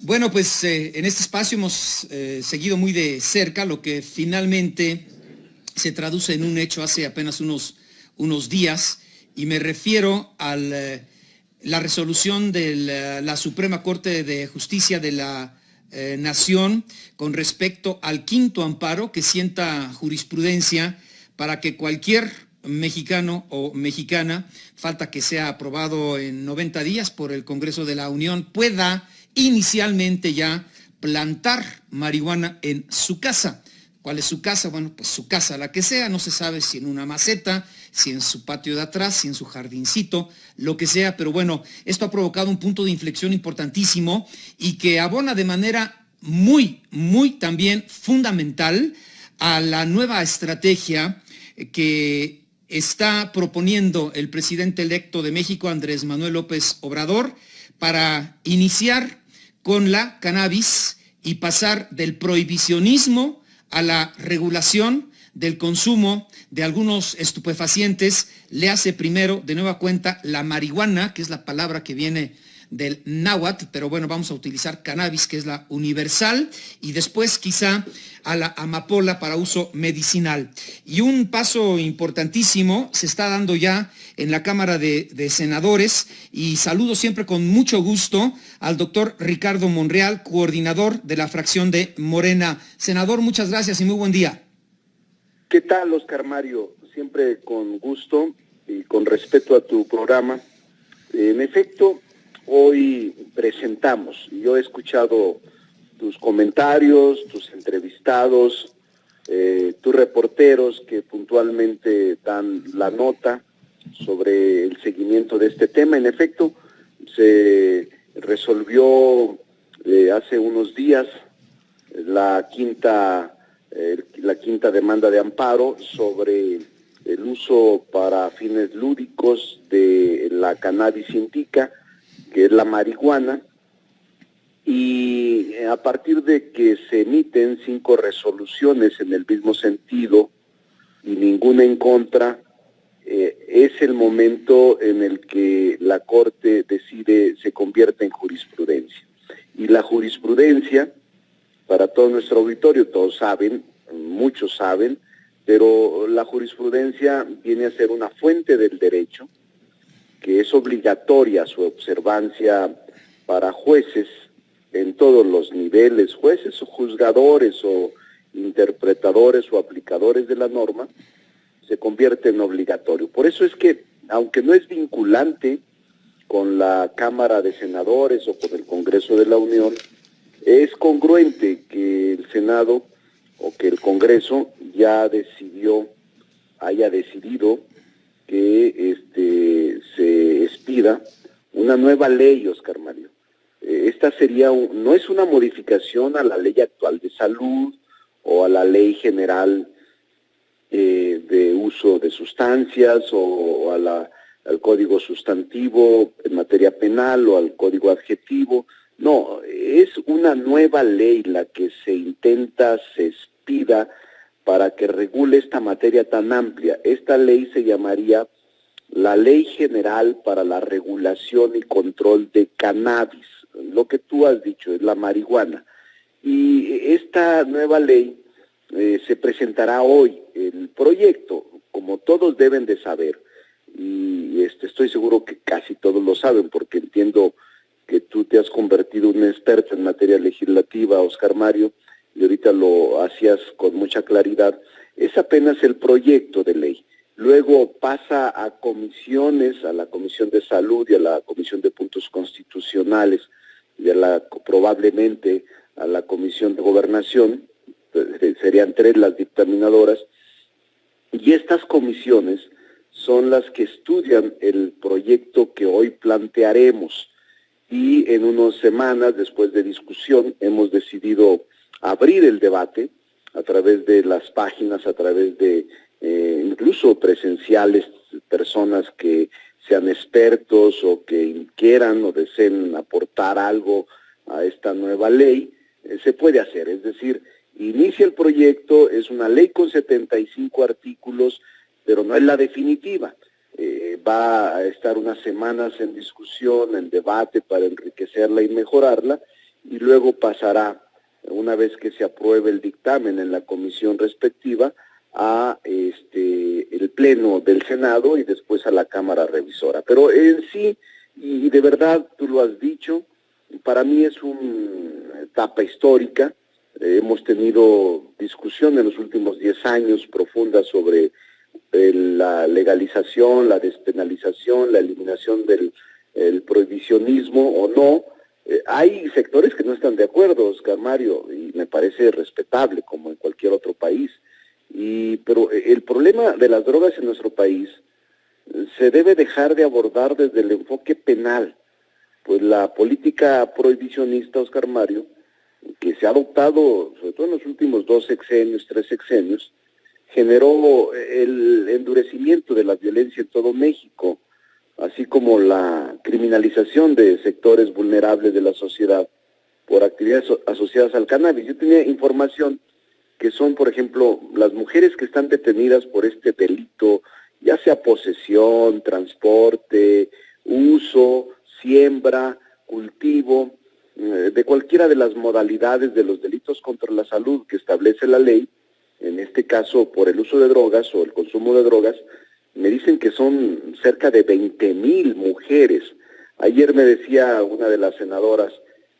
Bueno, pues en este espacio hemos seguido muy de cerca lo que finalmente se traduce en un hecho hace apenas unos días, y me refiero a la resolución de la Suprema Corte de Justicia de la Nación con respecto al quinto amparo que sienta jurisprudencia para que cualquier mexicano o mexicana, falta que sea aprobado en 90 días por el Congreso de la Unión, pueda inicialmente ya plantar marihuana en su casa. ¿Cuál es su casa? Bueno, pues su casa, la que sea, no se sabe si en una maceta, si en su patio de atrás, si en su jardincito, lo que sea, pero bueno, esto ha provocado un punto de inflexión importantísimo y que abona de manera muy también fundamental a la nueva estrategia que está proponiendo el presidente electo de México, Andrés Manuel López Obrador, para iniciar con la cannabis y pasar del prohibicionismo a la regulación del consumo de algunos estupefacientes. Le hace primero, de nueva cuenta, la marihuana, que es la palabra que viene del náhuatl, pero bueno, vamos a utilizar cannabis, que es la universal, y después quizá a la amapola para uso medicinal. Y un paso importantísimo se está dando ya en la Cámara de Senadores, y saludo siempre con mucho gusto al doctor Ricardo Monreal, coordinador de la fracción de Morena. Senador, muchas gracias y muy buen día. ¿Qué tal, Oscar Mario? Siempre con gusto y con respeto a tu programa. En efecto, hoy presentamos, yo he escuchado tus comentarios, tus entrevistados, tus reporteros que puntualmente dan la nota sobre el seguimiento de este tema. En efecto, se resolvió hace unos días la quinta demanda de amparo sobre el uso para fines lúdicos de la cannabis indica, que es la marihuana, y a partir de que se emiten 5 resoluciones en el mismo sentido y ninguna en contra, es el momento en el que la Corte decide, se convierte en jurisprudencia. Y la jurisprudencia, para todo nuestro auditorio, todos saben, muchos saben, pero la jurisprudencia viene a ser una fuente del derecho, que es obligatoria su observancia para jueces en todos los niveles, jueces o juzgadores o interpretadores o aplicadores de la norma, se convierte en obligatorio. Por eso es que, aunque no es vinculante con la Cámara de Senadores o con el Congreso de la Unión, es congruente que el Senado o que el Congreso ya haya decidido que se expida una nueva ley, Oscar Mario. Esta sería no es una modificación a la ley actual de salud o a la ley general de uso de sustancias o al código sustantivo en materia penal o al código adjetivo. No, es una nueva ley la que se intenta, se expida para que regule esta materia tan amplia. Esta ley se llamaría la Ley General para la Regulación y Control de Cannabis, lo que tú has dicho, es la marihuana. Y esta nueva ley se presentará hoy. El proyecto, como todos deben de saber, y estoy seguro que casi todos lo saben, porque entiendo que tú te has convertido en un experto en materia legislativa, Oscar Mario, y ahorita lo hacías con mucha claridad, es apenas el proyecto de ley. Luego pasa a comisiones, a la Comisión de Salud y a la Comisión de Puntos Constitucionales y probablemente a la Comisión de Gobernación, serían 3 las dictaminadoras, y estas comisiones son las que estudian el proyecto que hoy plantearemos. Y en unas semanas, después de discusión, hemos decidido abrir el debate a través de las páginas, a través de incluso presenciales, personas que sean expertos o que quieran o deseen aportar algo a esta nueva ley, se puede hacer. Es decir, inicia el proyecto, es una ley con 75 artículos, pero no es la definitiva. Va a estar unas semanas en discusión, en debate para enriquecerla y mejorarla, y luego pasará, una vez que se apruebe el dictamen en la comisión respectiva, a el pleno del Senado y después a la Cámara Revisora. Pero en sí, y de verdad tú lo has dicho, para mí es una etapa histórica. Hemos tenido discusión en los últimos 10 años profunda sobre la legalización, la despenalización, la eliminación del prohibicionismo o no. Hay sectores que no están de acuerdo, Oscar Mario, y me parece respetable, como en cualquier otro país. Pero el problema de las drogas en nuestro país se debe dejar de abordar desde el enfoque penal, pues la política prohibicionista, Oscar Mario, que se ha adoptado sobre todo en los últimos 2 sexenios, 3 sexenios, generó el endurecimiento de la violencia en todo México, así como la criminalización de sectores vulnerables de la sociedad por actividades asociadas al cannabis. Yo tenía información que son, por ejemplo, las mujeres que están detenidas por este delito, ya sea posesión, transporte, uso, siembra, cultivo, de cualquiera de las modalidades de los delitos contra la salud que establece la ley, en este caso por el uso de drogas o el consumo de drogas, me dicen que son cerca de 20,000 mujeres. Ayer me decía una de las senadoras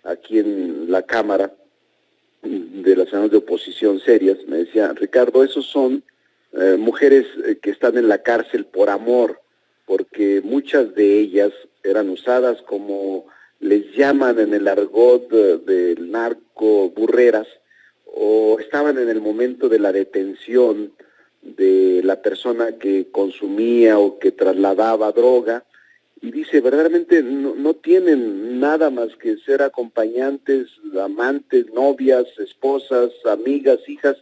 aquí en la Cámara, de las senadoras de oposición serias, me decía, Ricardo, esos son mujeres que están en la cárcel por amor, porque muchas de ellas eran usadas como les llaman en el argot del narco burreras, o estaban en el momento de la detención de la persona que consumía o que trasladaba droga, y dice, verdaderamente no tienen nada más que ser acompañantes, amantes, novias, esposas, amigas, hijas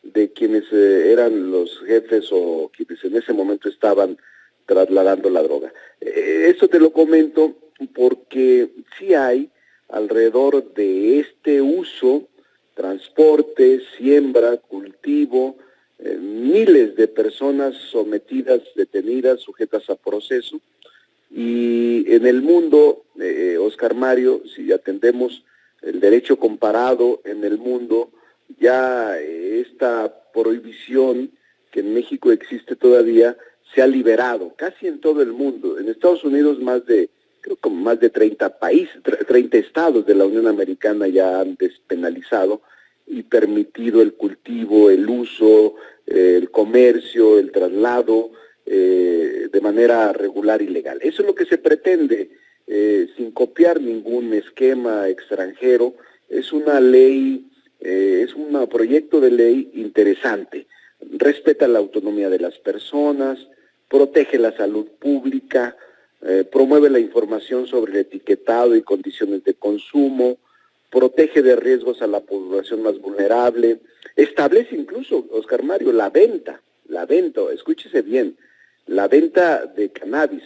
de quienes eran los jefes o quienes en ese momento estaban trasladando la droga. Esto te lo comento porque sí hay alrededor de este uso, transporte, siembra, cultivo, miles de personas sometidas, detenidas, sujetas a proceso. Y en el mundo, Oscar Mario, si atendemos el derecho comparado en el mundo, ya esta prohibición que en México existe todavía se ha liberado casi en todo el mundo. En Estados Unidos creo que más de 30 países, 30 estados de la Unión Americana ya han despenalizado y permitido el cultivo, el uso, el comercio, el traslado, de manera regular y legal. Eso es lo que se pretende, sin copiar ningún esquema extranjero. Es una ley, es un proyecto de ley interesante. Respeta la autonomía de las personas, protege la salud pública, promueve la información sobre el etiquetado y condiciones de consumo, protege de riesgos a la población más vulnerable, establece incluso, Oscar Mario, la venta, escúchese bien, la venta de cannabis,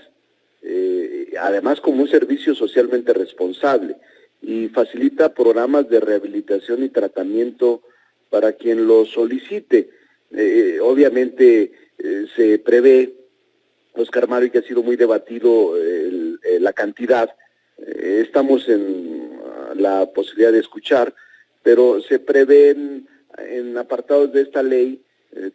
además como un servicio socialmente responsable, y facilita programas de rehabilitación y tratamiento para quien lo solicite. Obviamente se prevé, Oscar Mario, que ha sido muy debatido la cantidad, estamos en la posibilidad de escuchar, pero se prevén en apartados de esta ley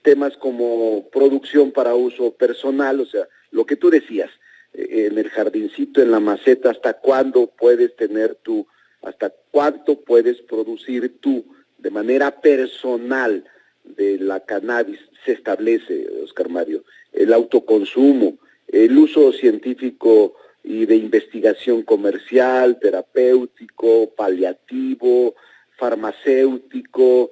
temas como producción para uso personal, o sea, lo que tú decías, en el jardincito, en la maceta, hasta cuándo puedes tener tú, hasta cuánto puedes producir tú de manera personal de la cannabis, se establece, Oscar Mario, el autoconsumo, el uso científico y de investigación comercial, terapéutico, paliativo, farmacéutico,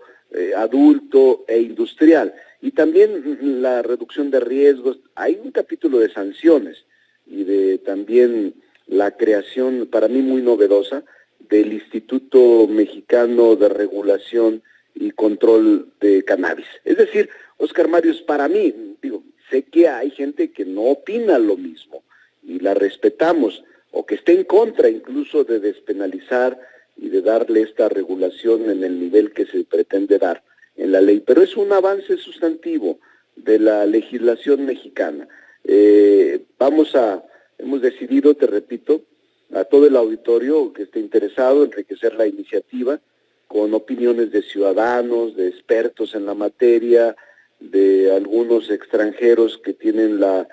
adulto e industrial. Y también la reducción de riesgos. Hay un capítulo de sanciones y de también la creación, para mí muy novedosa, del Instituto Mexicano de Regulación y Control de Cannabis. Es decir, Oscar Mario, para mí, sé que hay gente que no opina lo mismo y la respetamos, o que esté en contra incluso de despenalizar y de darle esta regulación en el nivel que se pretende dar en la ley, pero es un avance sustantivo de la legislación mexicana. Hemos decidido, te repito, a todo el auditorio que esté interesado, enriquecer la iniciativa con opiniones de ciudadanos, de expertos en la materia, de algunos extranjeros que tienen la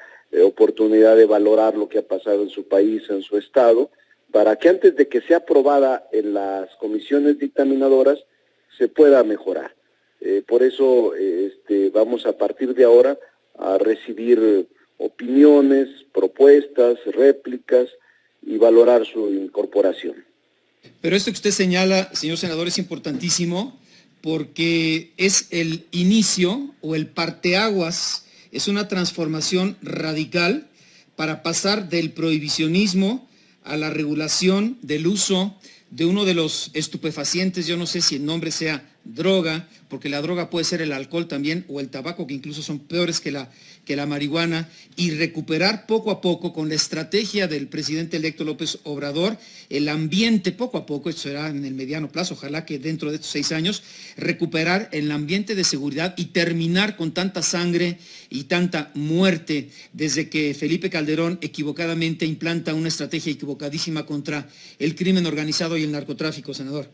oportunidad de valorar lo que ha pasado en su país, en su estado, para que antes de que sea aprobada en las comisiones dictaminadoras se pueda mejorar. Por eso vamos a partir de ahora a recibir opiniones, propuestas, réplicas y valorar su incorporación. Pero esto que usted señala, señor senador, es importantísimo porque es el inicio o el parteaguas, es una transformación radical para pasar del prohibicionismo a la regulación del uso de uno de los estupefacientes, yo no sé si el nombre sea droga, porque la droga puede ser el alcohol también, o el tabaco, que incluso son peores que la marihuana, y recuperar poco a poco, con la estrategia del presidente electo López Obrador, el ambiente poco a poco, esto será en el mediano plazo, ojalá que dentro de estos 6 años, recuperar el ambiente de seguridad y terminar con tanta sangre y tanta muerte desde que Felipe Calderón equivocadamente implanta una estrategia equivocadísima contra el crimen organizado y el narcotráfico, senador.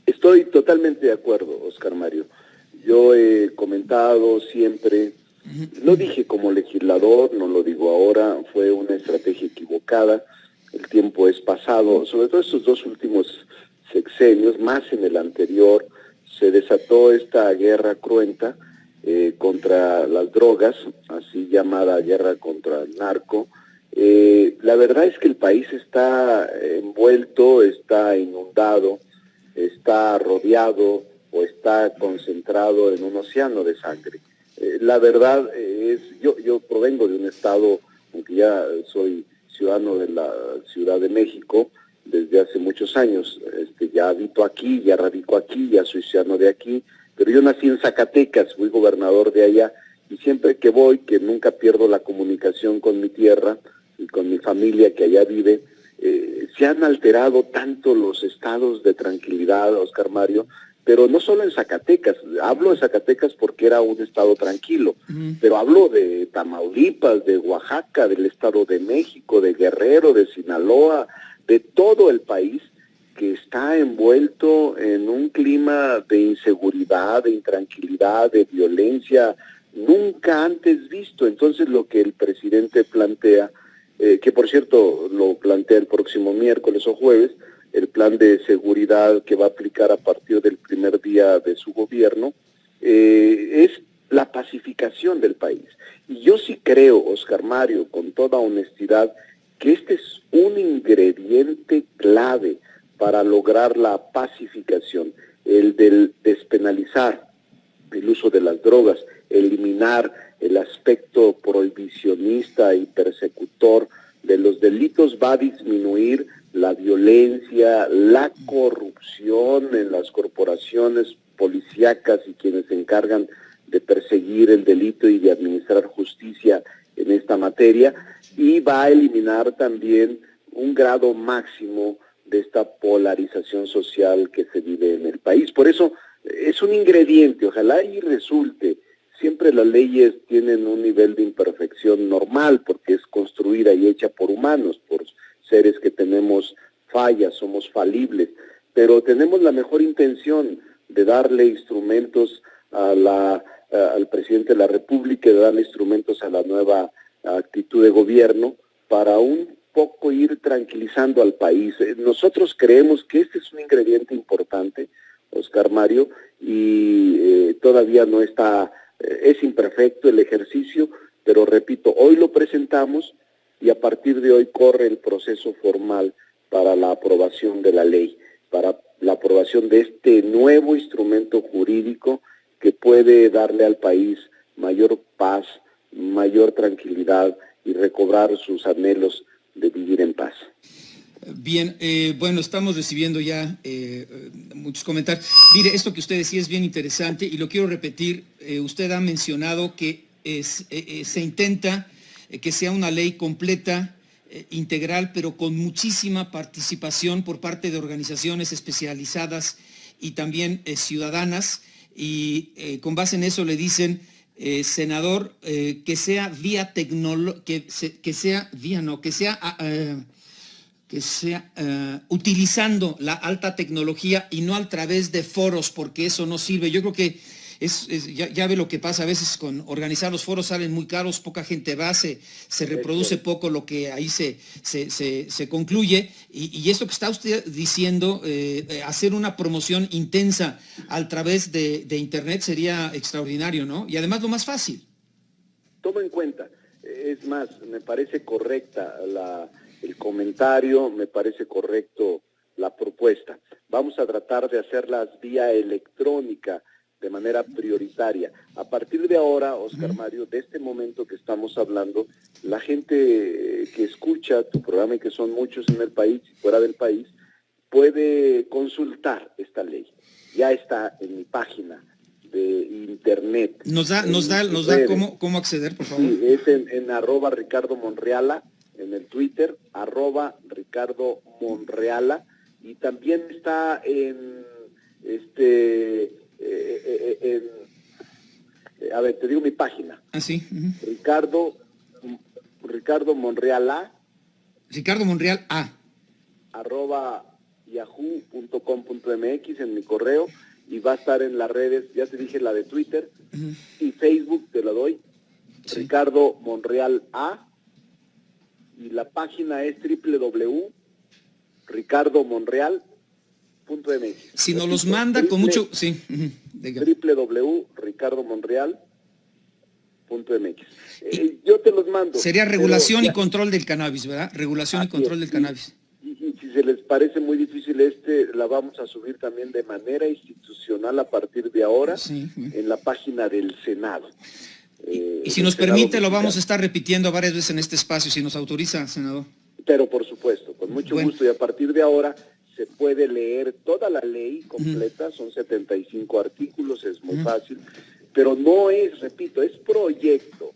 Estoy totalmente de acuerdo, Oscar Mario. Yo he comentado siempre, lo dije como legislador, no lo digo ahora, fue una estrategia equivocada, el tiempo es pasado, sobre todo estos 2 últimos sexenios, más en el anterior, se desató esta guerra cruenta contra las drogas, así llamada guerra contra el narco. La verdad es que el país está envuelto, está inundado, está rodeado o está concentrado en un océano de sangre. La verdad es, yo provengo de un estado, aunque ya soy ciudadano de la Ciudad de México desde hace muchos años, ya habito aquí, ya radico aquí, ya soy ciudadano de aquí, pero yo nací en Zacatecas, fui gobernador de allá, y siempre que voy, que nunca pierdo la comunicación con mi tierra y con mi familia que allá vive, se han alterado tanto los estados de tranquilidad, Oscar Mario, pero no solo en Zacatecas, hablo de Zacatecas porque era un estado tranquilo, pero hablo de Tamaulipas, de Oaxaca, del Estado de México, de Guerrero, de Sinaloa, de todo el país que está envuelto en un clima de inseguridad, de intranquilidad, de violencia nunca antes visto. Entonces lo que el presidente plantea, que por cierto lo plantea el próximo miércoles o jueves, el plan de seguridad que va a aplicar a partir del primer día de su gobierno, es la pacificación del país. Y yo sí creo, Oscar Mario, con toda honestidad, que este es un ingrediente clave para lograr la pacificación, el del despenalizar el uso de las drogas, eliminar el aspecto prohibicionista y persecutor de los delitos, va a disminuir la violencia, la corrupción en las corporaciones policíacas y quienes se encargan de perseguir el delito y de administrar justicia en esta materia, y va a eliminar también un grado máximo de esta polarización social que se vive en el país. Por eso es un ingrediente, ojalá y resulte. Siempre las leyes tienen un nivel de imperfección normal porque es construida y hecha por humanos, por seres que tenemos fallas, somos falibles, pero tenemos la mejor intención de darle instrumentos al presidente de la República, de darle instrumentos a la nueva actitud de gobierno para un poco ir tranquilizando al país. Nosotros creemos que este es un ingrediente importante, Oscar Mario, y todavía no está, es imperfecto el ejercicio, pero repito, hoy lo presentamos y a partir de hoy corre el proceso formal para la aprobación de la ley, para la aprobación de este nuevo instrumento jurídico que puede darle al país mayor paz, mayor tranquilidad y recobrar sus anhelos de vivir en paz. Bien, bueno, estamos recibiendo ya muchos comentarios. Mire, esto que usted decía es bien interesante y lo quiero repetir. Usted ha mencionado que se intenta que sea una ley completa, integral, pero con muchísima participación por parte de organizaciones especializadas y también ciudadanas, y con base en eso le dicen, senador, que sea vía que sea utilizando la alta tecnología y no a través de foros, porque eso no sirve. Yo creo que ya ve lo que pasa a veces con organizar los foros, salen muy caros, poca gente va, se reproduce poco lo que ahí se concluye, y esto que está usted diciendo, hacer una promoción intensa a través de internet sería extraordinario, ¿no? Y además lo más fácil. Toma en cuenta, es más, me parece correcta el comentario, me parece correcto la propuesta. Vamos a tratar de hacerlas vía electrónica de manera prioritaria. A partir de ahora, Oscar Mario, de este momento que estamos hablando, la gente que escucha tu programa, y que son muchos en el país y fuera del país, puede consultar esta ley. Ya está en mi página de internet. ¿Nos da cómo acceder, por favor? Sí, es en @Ricardo Monreala, en el Twitter, @Ricardo Monreala, y también está a ver, te digo mi página. Ah, sí. Ricardo Monreala. Ricardo Monreal A. @yahoo.com.mx en mi correo, y va a estar en las redes, ya te dije la de Twitter, y Facebook te la doy, sí. Ricardo Monreal A, y la página es www.ricardomonreal.mx. Si nos los manda con mucho... Sí. www.ricardomonreal.mx. Yo te los mando. Sería regulación y control del cannabis, ¿verdad? Regulación y control del cannabis. Y si se les parece muy difícil la vamos a subir también de manera institucional a partir de ahora, sí, en la página del Senado. Y si nos permite, lo vamos a estar repitiendo varias veces en este espacio, si nos autoriza, senador. Pero por supuesto, con mucho gusto, y a partir de ahora se puede leer toda la ley completa, son 75 artículos, es muy fácil, pero no es, repito, es proyecto,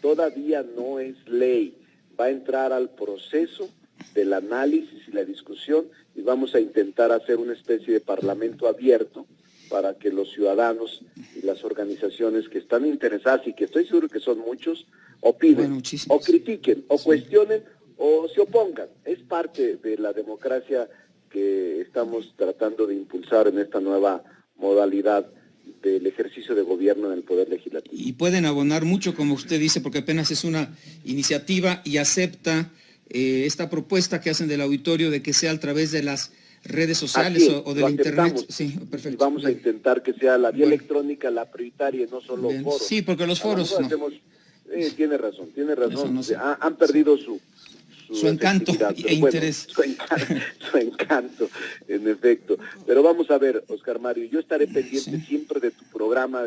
todavía no es ley, va a entrar al proceso del análisis y la discusión, y vamos a intentar hacer una especie de parlamento abierto para que los ciudadanos y las organizaciones que están interesadas, y que estoy seguro que son muchos, opinen, o critiquen, o cuestionen, o se opongan. Es parte de la democracia que estamos tratando de impulsar en esta nueva modalidad del ejercicio de gobierno en el Poder Legislativo. Y pueden abonar mucho, como usted dice, porque apenas es una iniciativa y acepta esta propuesta que hacen del auditorio de que sea a través de las redes sociales o del internet. Sí, perfecto. Y vamos a intentar que sea la vía electrónica la prioritaria y no solo foros. Sí, porque los foros no. Tiene razón. No han perdido su encanto e interés. Su encanto, en efecto. Pero vamos a ver, Oscar Mario, yo estaré pendiente siempre de tu programa,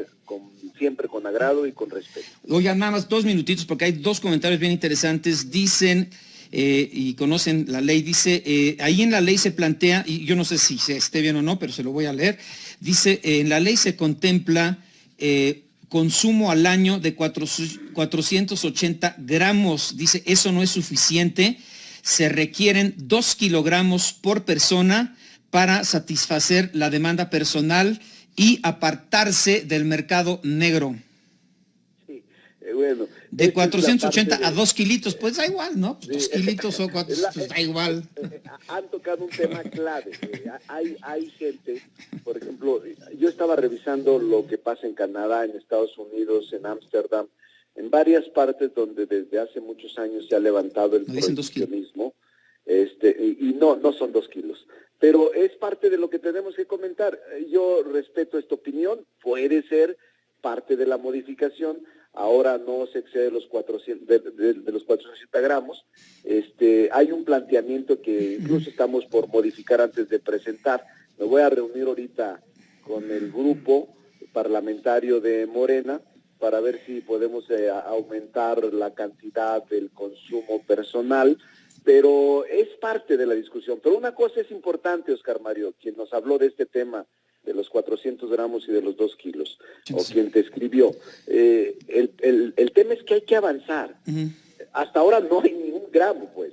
siempre con agrado y con respeto. Oigan, nada más 2 minutitos, porque hay 2 comentarios bien interesantes. Dicen, y conocen la ley, dice, ahí en la ley se plantea, y yo no sé si esté bien o no, pero se lo voy a leer, dice, en la ley se contempla consumo al año de 480 gramos, dice, eso no es suficiente, se requieren 2 kilogramos por persona para satisfacer la demanda personal y apartarse del mercado negro. Sí, bueno. De 480 a 2 kilitos, pues da igual, ¿no? Pues 2 kilitos o 4, pues da igual. Han tocado un tema clave. Hay gente, por ejemplo, yo estaba revisando lo que pasa en Canadá, en Estados Unidos, en Ámsterdam, en varias partes donde desde hace muchos años se ha levantado el prohibicionismo, y no son 2 kilos. Pero es parte de lo que tenemos que comentar. Yo respeto esta opinión, puede ser parte de la modificación. Ahora no se excede los 400, de los 480 gramos. Hay un planteamiento que incluso estamos por modificar antes de presentar. Me voy a reunir ahorita con el grupo parlamentario de Morena para ver si podemos aumentar la cantidad del consumo personal, pero es parte de la discusión. Pero una cosa es importante, Oscar Mario, quien nos habló de este tema, de los 400 gramos y de los 2 kilos, o quien te escribió. El tema es que hay que avanzar. Hasta ahora no hay ningún gramo, pues.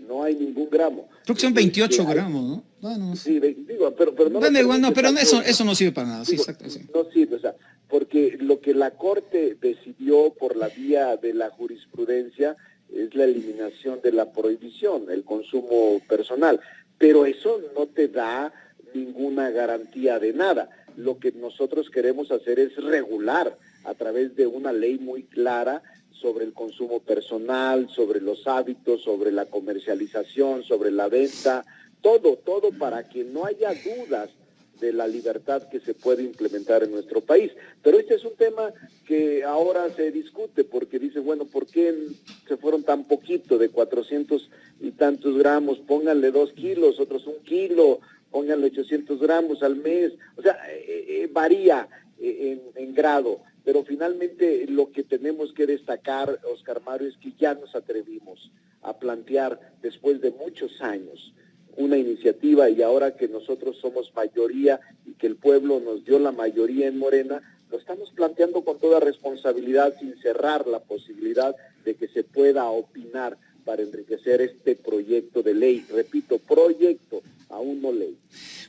No hay ningún gramo. Creo que son 28 gramos, ¿no? Bueno, sí, digo, pero no... Bueno, igual no, pero eso no sirve para nada. Digo, sí, exacto. Sí. No sirve, o sea, porque lo que la Corte decidió por la vía de la jurisprudencia es la eliminación de la prohibición, el consumo personal, pero eso no te da ninguna garantía de nada. Lo que nosotros queremos hacer es regular a través de una ley muy clara sobre el consumo personal, sobre los hábitos, sobre la comercialización, sobre la venta, todo para que no haya dudas de la libertad que se puede implementar en nuestro país. Pero este es un tema que ahora se discute porque dice, bueno, ¿por qué se fueron tan poquito de 400 y tantos gramos? Pónganle 2 kilos, otros 1 kilo, pónganle 800 gramos al mes. O sea, varía en grado, pero finalmente lo que tenemos que destacar, Oscar Mario, es que ya nos atrevimos a plantear después de muchos años una iniciativa, y ahora que nosotros somos mayoría y que el pueblo nos dio la mayoría en Morena, lo estamos planteando con toda responsabilidad, sin cerrar la posibilidad de que se pueda opinar para enriquecer este proyecto de ley. Repito, proyecto, aún no ley.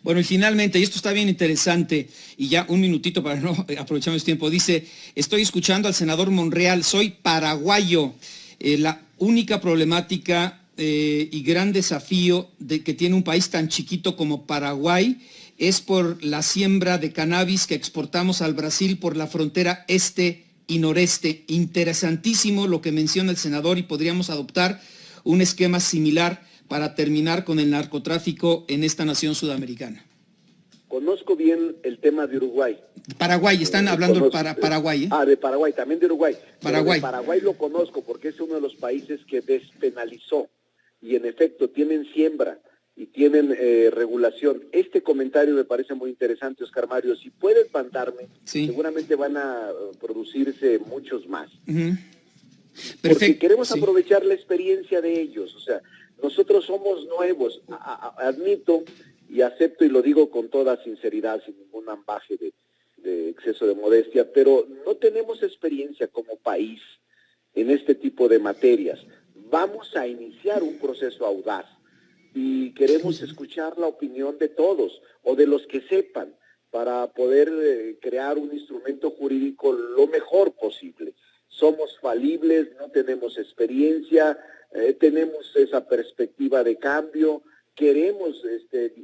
Bueno, y finalmente, y esto está bien interesante, y ya un minutito para no aprovechar más tiempo, dice, estoy escuchando al senador Monreal, soy paraguayo, la única problemática y gran desafío de que tiene un país tan chiquito como Paraguay es por la siembra de cannabis que exportamos al Brasil por la frontera este y noreste. Interesantísimo lo que menciona el senador, y podríamos adoptar un esquema similar para terminar con el narcotráfico en esta nación sudamericana. Conozco bien el tema de Uruguay. Paraguay, están hablando para Paraguay. De Paraguay, también de Uruguay. Paraguay. De Paraguay lo conozco porque es uno de los países que despenalizó y en efecto tienen siembra y tienen regulación. Este comentario me parece muy interesante, Oscar Mario. Si puedes mandarme, sí, seguramente van a producirse muchos más. Uh-huh. Porque queremos aprovechar la experiencia de ellos. O sea, nosotros somos nuevos. Admito y acepto, y lo digo con toda sinceridad, sin ningún ambaje de exceso de modestia, pero no tenemos experiencia como país en este tipo de materias. Vamos a iniciar un proceso audaz y queremos escuchar la opinión de todos o de los que sepan para poder crear un instrumento jurídico lo mejor posible. Somos falibles, no tenemos experiencia, tenemos esa perspectiva de cambio, queremos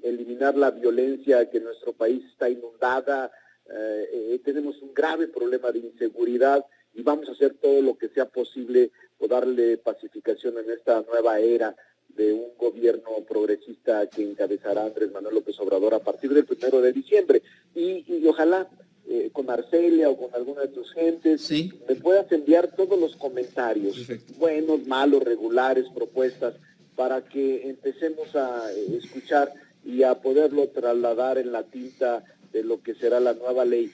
eliminar la violencia que en nuestro país está inundada, tenemos un grave problema de inseguridad y vamos a hacer todo lo que sea posible por darle pacificación en esta nueva era de un gobierno progresista que encabezará Andrés Manuel López Obrador a partir del 1 de diciembre. Y ojalá con Arcelia o con alguna de tus gentes, ¿sí?, me puedas enviar todos los comentarios, perfecto, buenos, malos, regulares, propuestas, para que empecemos a escuchar y a poderlo trasladar en la tinta de lo que será la nueva ley.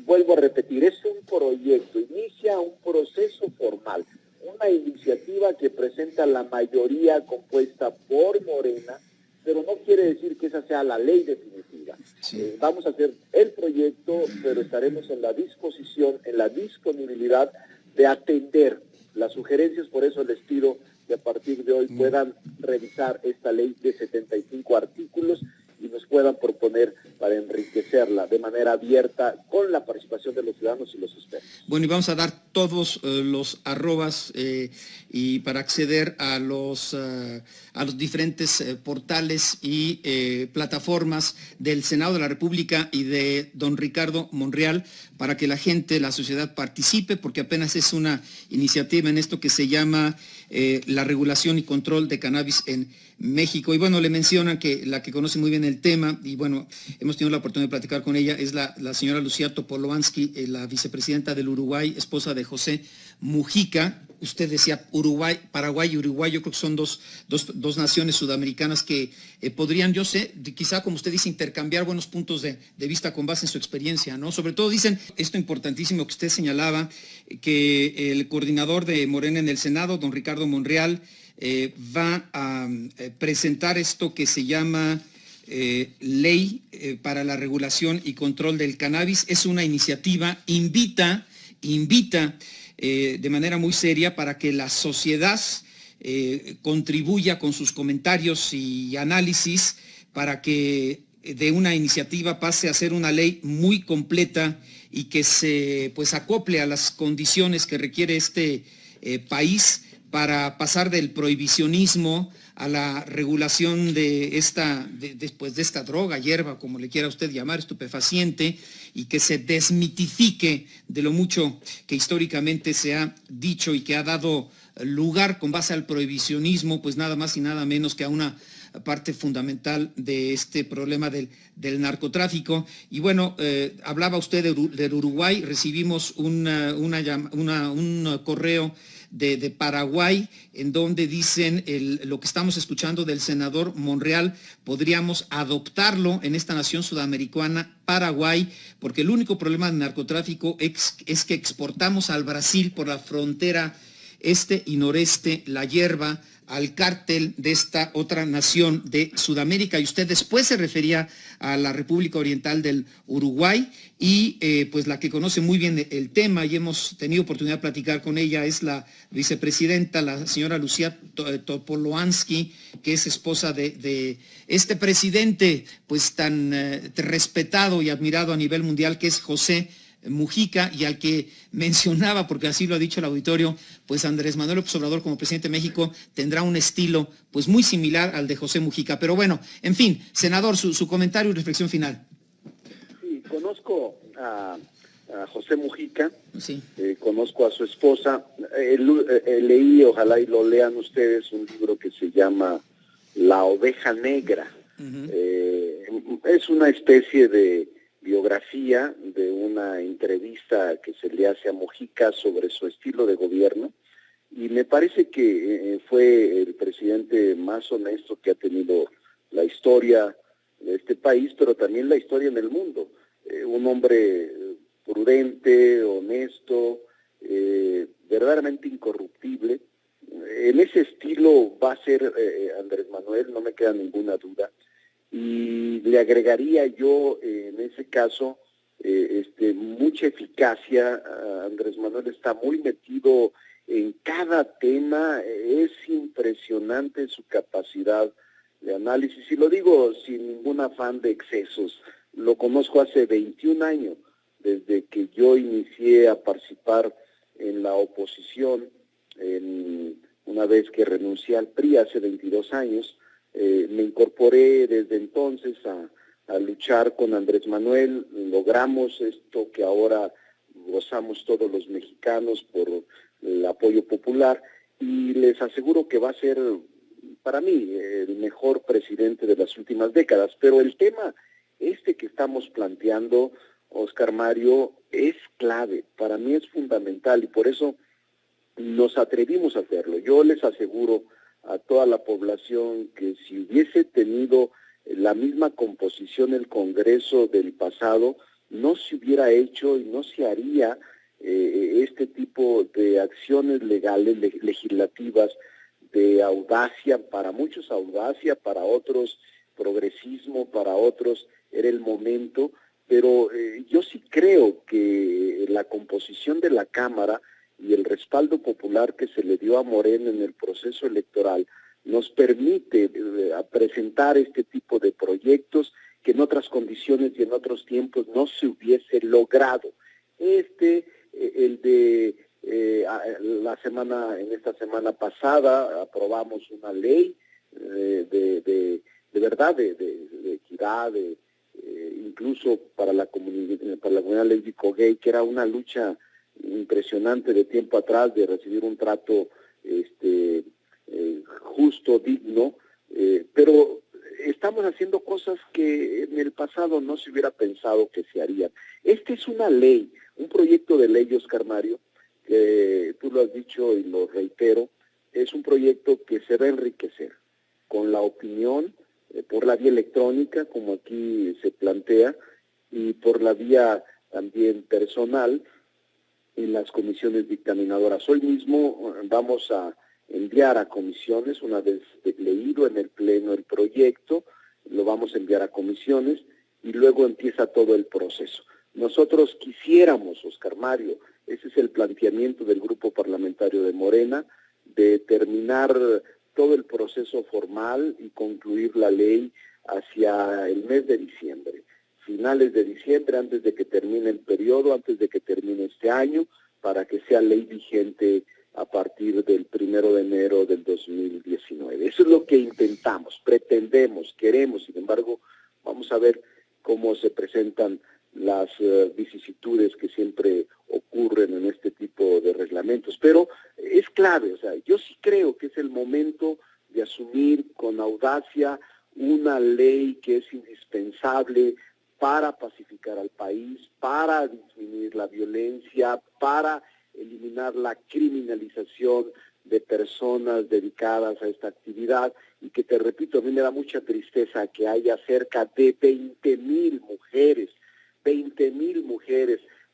Vuelvo a repetir, es un proyecto, inicia un proceso formal, una iniciativa que presenta la mayoría compuesta por Morena, pero no quiere decir que esa sea la ley definitiva. Sí. Vamos a hacer el proyecto, pero estaremos en la disposición, en la disponibilidad de atender las sugerencias. Por eso les pido que a partir de hoy puedan revisar esta ley de 75 artículos y nos puedan proponer para enriquecerla de manera abierta con la participación de los ciudadanos y los expertos. Bueno, y vamos a dar todos los arrobas y para acceder a los diferentes portales y plataformas del Senado de la República y de don Ricardo Monreal para que la gente, la sociedad participe, porque apenas es una iniciativa en esto que se llama la regulación y control de cannabis en México. Y bueno, le mencionan que la que conoce muy bien el tema, y bueno, hemos tenido la oportunidad de platicar con ella, es la señora Lucía Topolovansky, la vicepresidenta del Uruguay, esposa de José Mujica. Usted decía Uruguay, Paraguay y Uruguay, yo creo que son dos naciones sudamericanas que podrían, yo sé, quizá como usted dice, intercambiar buenos puntos de vista con base en su experiencia, ¿no? Sobre todo dicen esto importantísimo que usted señalaba, que el coordinador de Morena en el Senado, don Ricardo Monreal, va a presentar esto que se llama Ley para la Regulación y Control del Cannabis. Es una iniciativa, invita de manera muy seria para que la sociedad contribuya con sus comentarios y análisis para que de una iniciativa pase a ser una ley muy completa y que se acople a las condiciones que requiere este país para pasar del prohibicionismo a la regulación de esta droga, hierba, como le quiera usted llamar, estupefaciente, y que se desmitifique de lo mucho que históricamente se ha dicho y que ha dado lugar con base al prohibicionismo, pues nada más y nada menos que a una parte fundamental de este problema del narcotráfico. Y bueno, hablaba usted del Uruguay, recibimos un correo de Paraguay, en donde dicen lo que estamos escuchando del senador Monreal, podríamos adoptarlo en esta nación sudamericana, Paraguay, porque el único problema del narcotráfico es que exportamos al Brasil por la frontera este y noreste la hierba al cártel de esta otra nación de Sudamérica. Y usted después se refería a la República Oriental del Uruguay y pues la que conoce muy bien el tema y hemos tenido oportunidad de platicar con ella es la vicepresidenta, la señora Lucía Topoloansky, que es esposa de este presidente pues tan respetado y admirado a nivel mundial, que es José Mujica, y al que mencionaba, porque así lo ha dicho el auditorio, pues Andrés Manuel López Obrador como presidente de México tendrá un estilo pues muy similar al de José Mujica. Pero bueno, en fin, senador, su comentario y reflexión final. Sí, conozco a José Mujica, sí. Conozco a su esposa, leí, ojalá y lo lean ustedes, un libro que se llama La Oveja Negra. Es una especie de biografía de una entrevista que se le hace a Mujica sobre su estilo de gobierno, y me parece que fue el presidente más honesto que ha tenido la historia de este país, pero también la historia en el mundo. Un hombre prudente, honesto, verdaderamente incorruptible. En ese estilo va a ser Andrés Manuel, no me queda ninguna duda. Y le agregaría yo en ese caso mucha eficacia. Andrés Manuel está muy metido en cada tema, es impresionante su capacidad de análisis, y lo digo sin ningún afán de excesos. Lo conozco hace 21 años, desde que yo inicié a participar en la oposición, una vez que renuncié al PRI hace 22 años, me incorporé desde entonces a luchar con Andrés Manuel. Logramos esto que ahora gozamos todos los mexicanos por el apoyo popular, y les aseguro que va a ser para mí el mejor presidente de las últimas décadas. Pero el tema que estamos planteando, Oscar Mario, es clave, para mí es fundamental, y por eso nos atrevimos a hacerlo. Yo les aseguro a toda la población que si hubiese tenido la misma composición el Congreso del pasado, no se hubiera hecho y no se haría este tipo de acciones legales, legislativas, de audacia, para muchos audacia, para otros progresismo, para otros era el momento, pero yo sí creo que la composición de la Cámara y el respaldo popular que se le dio a Morena en el proceso electoral nos permite presentar este tipo de proyectos que en otras condiciones y en otros tiempos no se hubiese logrado. El de en esta semana pasada aprobamos una ley de equidad, incluso para la comunidad lésbico-gay, que era una lucha impresionante de tiempo atrás de recibir un trato justo, digno, pero estamos haciendo cosas que en el pasado no se hubiera pensado que se harían. Es una ley, un proyecto de ley, Oscar Mario, que tú lo has dicho y lo reitero, es un proyecto que se va a enriquecer con la opinión, por la vía electrónica, como aquí se plantea, y por la vía también personal en las comisiones dictaminadoras. Hoy mismo vamos a enviar a comisiones, una vez leído en el Pleno el proyecto, lo vamos a enviar a comisiones y luego empieza todo el proceso. Nosotros quisiéramos, Oscar Mario, ese es el planteamiento del Grupo Parlamentario de Morena, de terminar todo el proceso formal y concluir la ley hacia el mes de diciembre, finales de diciembre, antes de que termine el periodo, antes de que termine este año, para que sea ley vigente a partir del 1 de enero del 2019. Eso es lo que intentamos, pretendemos, queremos. Sin embargo, vamos a ver cómo se presentan las vicisitudes que siempre ocurren en este tipo de reglamentos. Pero es clave, o sea, yo sí creo que es el momento de asumir con audacia una ley que es indispensable para pacificar al país, para disminuir la violencia, para eliminar la criminalización de personas dedicadas a esta actividad, y que, te repito, a mí me da mucha tristeza que haya cerca de 20,000 mujeres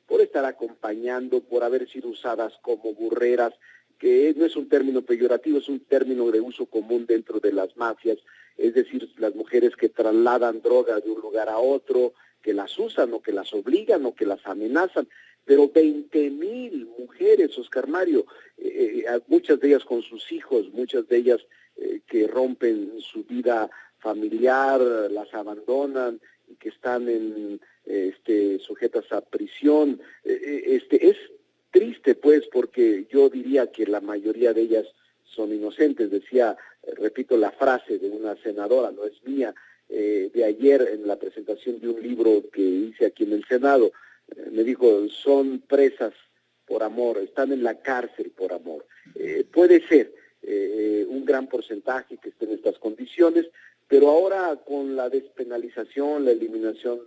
por estar acompañando, por haber sido usadas como burreras, que no es un término peyorativo, es un término de uso común dentro de las mafias, es decir, las mujeres que trasladan drogas de un lugar a otro, que las usan o que las obligan o que las amenazan. Pero 20,000 mujeres, Oscar Mario, muchas de ellas con sus hijos, muchas de ellas que rompen su vida familiar, las abandonan, que están sujetas a prisión. Es triste, pues, porque yo diría que la mayoría de ellas son inocentes. Decía, repito la frase de una senadora, no es mía, de ayer en la presentación de un libro que hice aquí en el Senado. Me dijo, son presas por amor, están en la cárcel por amor. Puede ser un gran porcentaje que esté en estas condiciones, pero ahora con la despenalización, la eliminación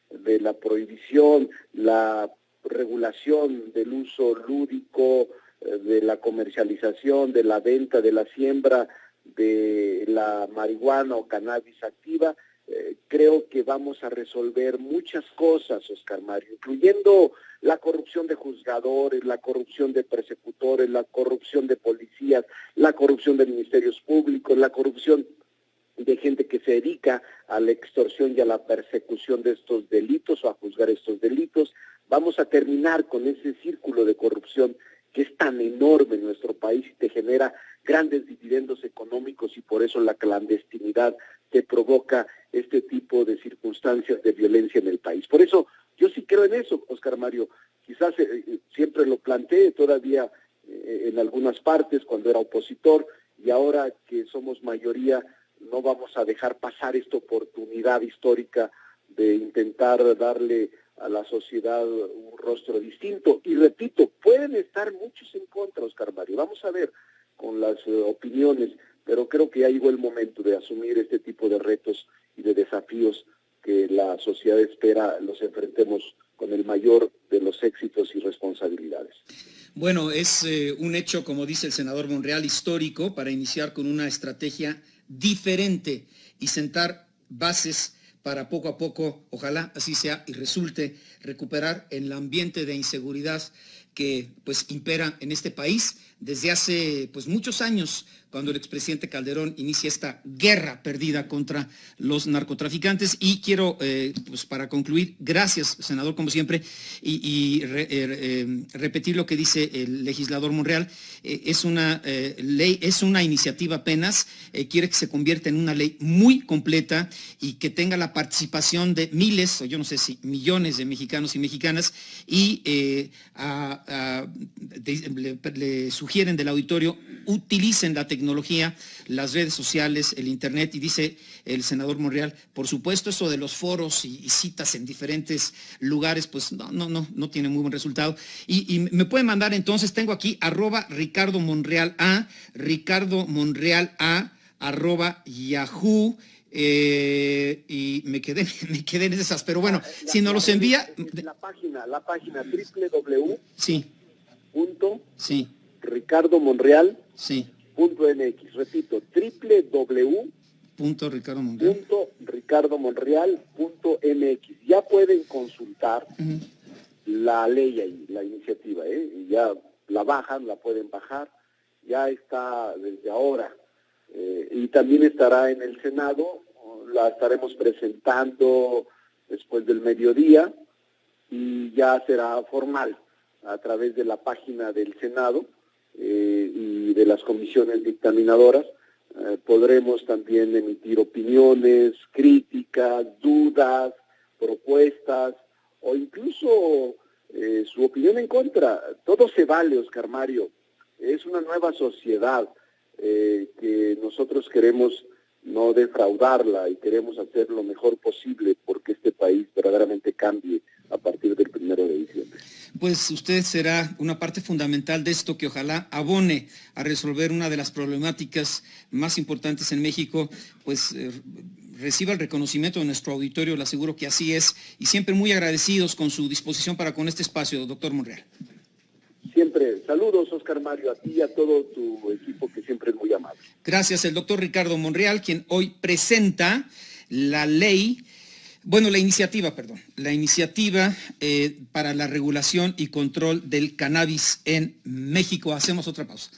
de la prohibición, la regulación del uso lúdico, de la comercialización, de la venta, de la siembra de la marihuana o cannabis activa, creo que vamos a resolver muchas cosas, Oscar Mario, incluyendo la corrupción de juzgadores, la corrupción de persecutores, la corrupción de policías, la corrupción de ministerios públicos, la corrupción de gente que se dedica a la extorsión y a la persecución de estos delitos o a juzgar estos delitos. Vamos a terminar con ese círculo de corrupción que es tan enorme en nuestro país y te genera grandes dividendos económicos, y por eso la clandestinidad te provoca este tipo de circunstancias de violencia en el país. Por eso yo sí creo en eso, Oscar Mario. Quizás siempre lo planteé todavía en algunas partes cuando era opositor, y ahora que somos mayoría no vamos a dejar pasar esta oportunidad histórica de intentar darle a la sociedad un rostro distinto. Y repito, pueden estar muchos en contra, Oscar Mario. Vamos a ver con las opiniones, pero creo que ya llegó el momento de asumir este tipo de retos y de desafíos que la sociedad espera los enfrentemos con el mayor de los éxitos y responsabilidades. Bueno, es un hecho, como dice el senador Monreal, histórico para iniciar con una estrategia diferente y sentar bases para poco a poco, ojalá así sea y resulte, recuperar el ambiente de inseguridad que pues impera en este país desde hace pues muchos años, cuando el expresidente Calderón inicia esta guerra perdida contra los narcotraficantes. Y quiero, pues para concluir, gracias, senador, como siempre, y repetir lo que dice el legislador Monreal. Es una ley, es una iniciativa apenas, quiere que se convierta en una ley muy completa y que tenga la participación de miles, o yo no sé si millones de mexicanos y mexicanas, y le sugieren del auditorio, utilicen la tecnología, las redes sociales, el internet. Y dice el senador Monreal, por supuesto, eso de los foros y citas en diferentes lugares, pues no tiene muy buen resultado. Y me pueden mandar entonces, tengo aquí @RicardoMonrealA, @Yahoo. Y me quedé en esas, pero bueno, si nos los envía la página www. Sí. Sí. RicardoMonreal.mx. Sí. Repito, www.ricardomonreal.mx. Ya pueden consultar la ley ahí, la iniciativa, ya la bajan, la pueden bajar, ya está desde ahora, y también estará en el Senado, la estaremos presentando después del mediodía, y ya será formal a través de la página del Senado y de las comisiones dictaminadoras. Podremos también emitir opiniones, críticas, dudas, propuestas, o incluso su opinión en contra. Todo se vale, Oscar Mario. Es una nueva sociedad que nosotros queremos no defraudarla y queremos hacer lo mejor posible porque este país verdaderamente cambie a partir del 1 de diciembre. Pues usted será una parte fundamental de esto que ojalá abone a resolver una de las problemáticas más importantes en México, pues reciba el reconocimiento de nuestro auditorio, le aseguro que así es, y siempre muy agradecidos con su disposición para con este espacio, doctor Monreal. Siempre, saludos Oscar Mario, a ti y a todo tu equipo que siempre es muy amable. Gracias, el doctor Ricardo Monreal, quien hoy presenta la iniciativa para la regulación y control del cannabis en México. Hacemos otra pausa.